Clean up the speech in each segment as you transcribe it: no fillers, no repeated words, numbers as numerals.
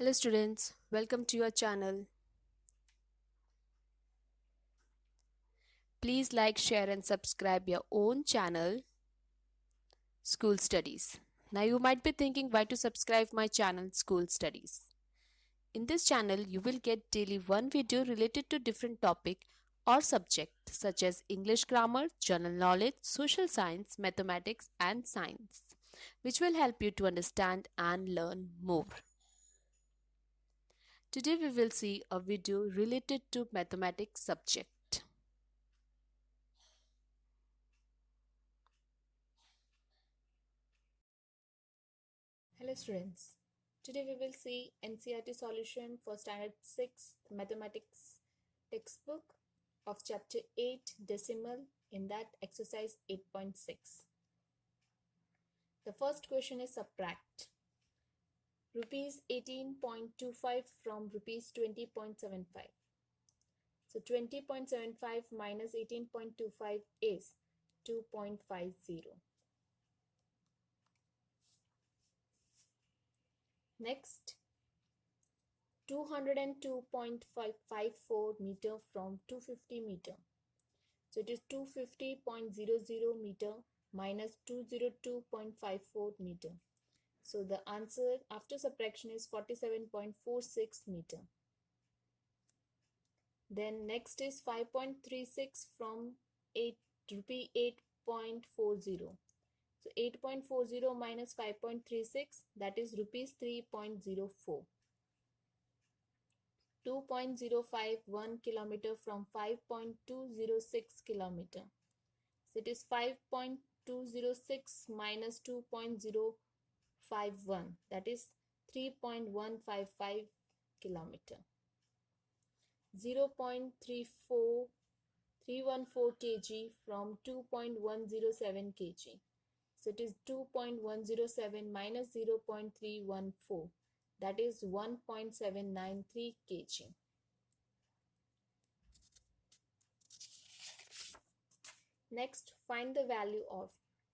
Hello students, welcome to your channel. Please like, share and subscribe your own channel, School Studies. Now you might be thinking why to subscribe my channel, School Studies. In this channel, you will get daily one video related to different topic or subject such as English grammar, general knowledge, social science, mathematics and science, which will help you to understand and learn more. Today we will see a video related to mathematics subject. Hello students. Today we will see NCERT solution for standard 6 mathematics textbook of chapter 8 decimal, in that exercise 8.6. The first question is subtract rupees 18.25 from rupees 20.75. So 20.75 minus 18.25 is 2.50. Next, 202.554 meter from 250 meter. So it is 250.00 meter minus 202.54 meter. So the answer after subtraction is 47.46 meter. Then next is 5.36 from 8 rupee 8.40. So 8.40 minus 5.36, that is rupees 3.04. 2.051 kilometer from 5.206 kilometer. So it is 5.206 minus 2.051, that is 3.155 kilometer. 0.314 kg from 2.107 kg. So it is 2.107 minus 0.314, that is 1.793 kg. Next, find the value of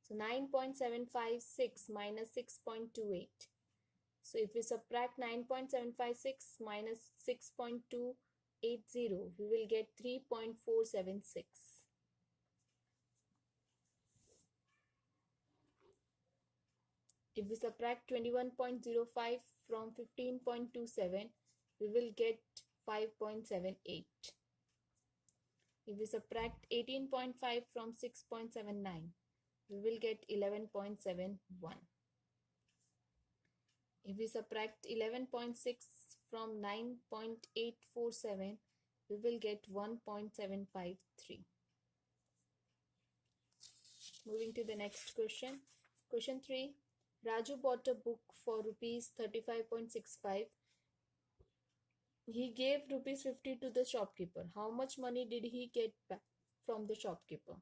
9.756 minus 6.28. So if we subtract 9.756 minus 6.280, we will get 3.476. If we subtract 21.05 from 15.27, we will get 5.78. If we subtract 18.5 from 6.79, we will get 11.71. If we subtract 11.6 from 9.847, we will get 1.753. Moving to the next question. Question 3. Raju bought a book for rupees 35.65. He gave rupees 50 to the shopkeeper. How much money did he get back from the shopkeeper?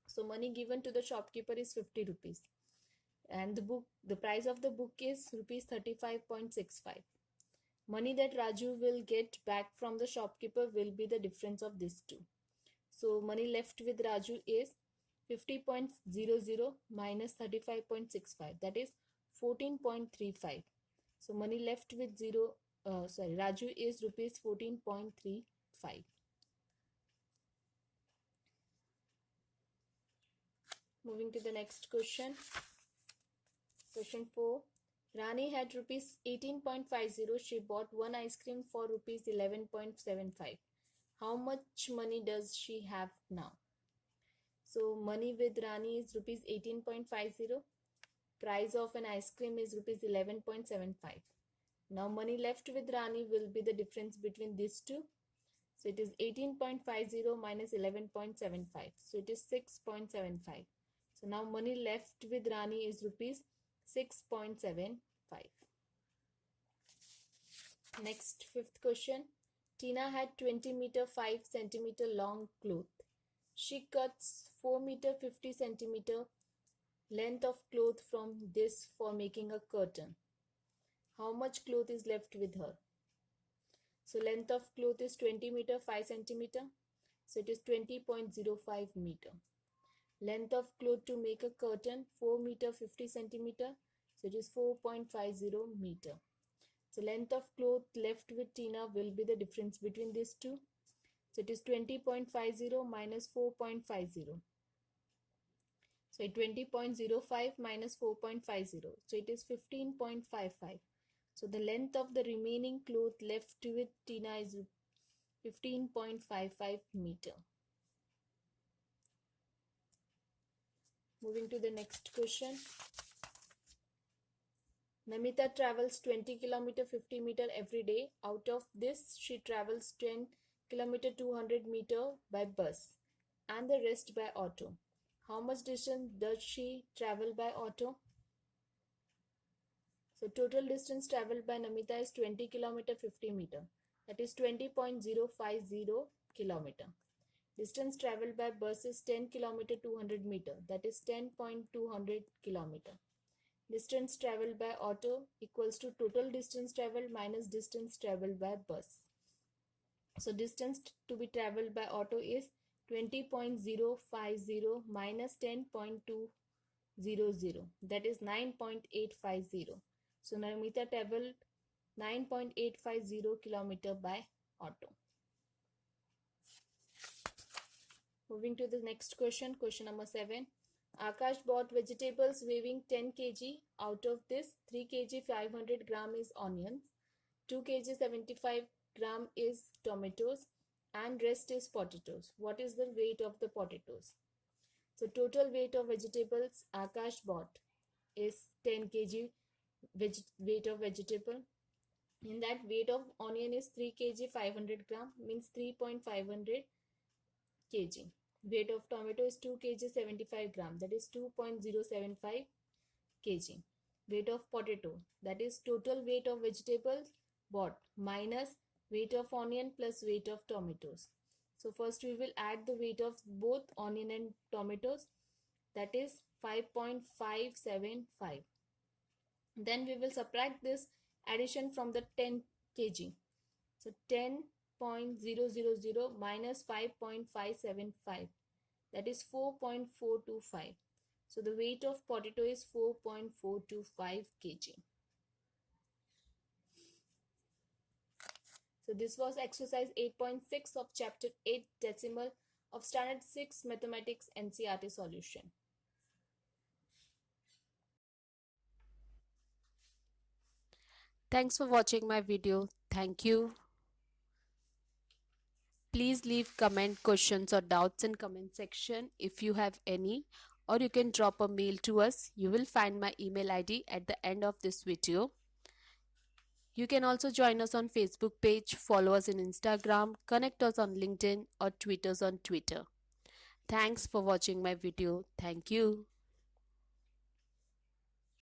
So money given to the shopkeeper is 50 rupees. And the price of the book is rupees 35.65. Money that Raju will get back from the shopkeeper will be the difference of these two. So money left with Raju is 50.00 minus 35.65, that is 14.35. So money left with Raju is rupees 14.35. Moving to the next question. Question 4. Rani had rupees 18.50. She bought one ice cream for rupees 11.75. How much money does she have now? So money with Rani is rupees 18.50. Price of an ice cream is rupees 11.75. Now money left with Rani will be the difference between these two. So it is 18.50 minus 11.75. So it is 6.75. So now money left with Rani is rupees 6.75. Next, fifth question. Tina had 20 meter 5 centimeter long cloth. She cuts 4 meter 50 centimeter length of cloth from this for making a curtain. How much cloth is left with her? So length of cloth is 20 meter 5 centimeter. So it is 20.05 meter. Length of cloth to make a curtain 4 meter 50 centimeter. So it is 4.50 meter. So length of cloth left with Tina will be the difference between these two. So it is 20.50 minus 4.50. So 20.05 minus 4.50. So it is 15.55. So the length of the remaining cloth left with Tina is 15.55 meter. Moving to the next question. Namita travels 20 km 50 meter every day. Out of this, she travels 10 km 200 meter by bus and the rest by auto. How much distance does she travel by auto? So total distance traveled by Namita is 20 km 50 meter. That is 20.050 km. Distance traveled by bus is 10 km 200 meter. That is 10.200 km. Distance traveled by auto equals to total distance traveled minus distance traveled by bus. So distance to be traveled by auto is 20.050 minus 10.200. That is 9.850. So Namita traveled 9.850 km by auto. Moving to the next question, question number 7. Akash bought vegetables weighing 10 kg. Out of this, 3 kg 500 gram is onions, 2 kg 75 gram is tomatoes, and rest is potatoes. What is the weight of the potatoes? So total weight of vegetables Akash bought is 10 kg weight of vegetable. In that, weight of onion is 3 kg 500 gram, means 3.500 kg. Weight of tomato is 2 kg 75 gram, that is 2.075 kg. Weight of potato, that is total weight of vegetables bought minus weight of onion plus weight of tomatoes. So first we will add the weight of both onion and tomatoes, that is 5.575. Then we will subtract this addition from the 10 kg. So 10.000 minus 5.575, that is 4.425. So the weight of potato is 4.425 kg. So this was exercise 8.6 of chapter 8 decimal of standard 6 mathematics NCERT solution. Thanks for watching my video. Thank you. Please leave comment, questions or doubts in comment section if you have any, or you can drop a mail to us. You will find my email ID at the end of this video. You can also join us on Facebook page, follow us in Instagram, connect us on LinkedIn or tweet us on Twitter. Thanks for watching my video. Thank you.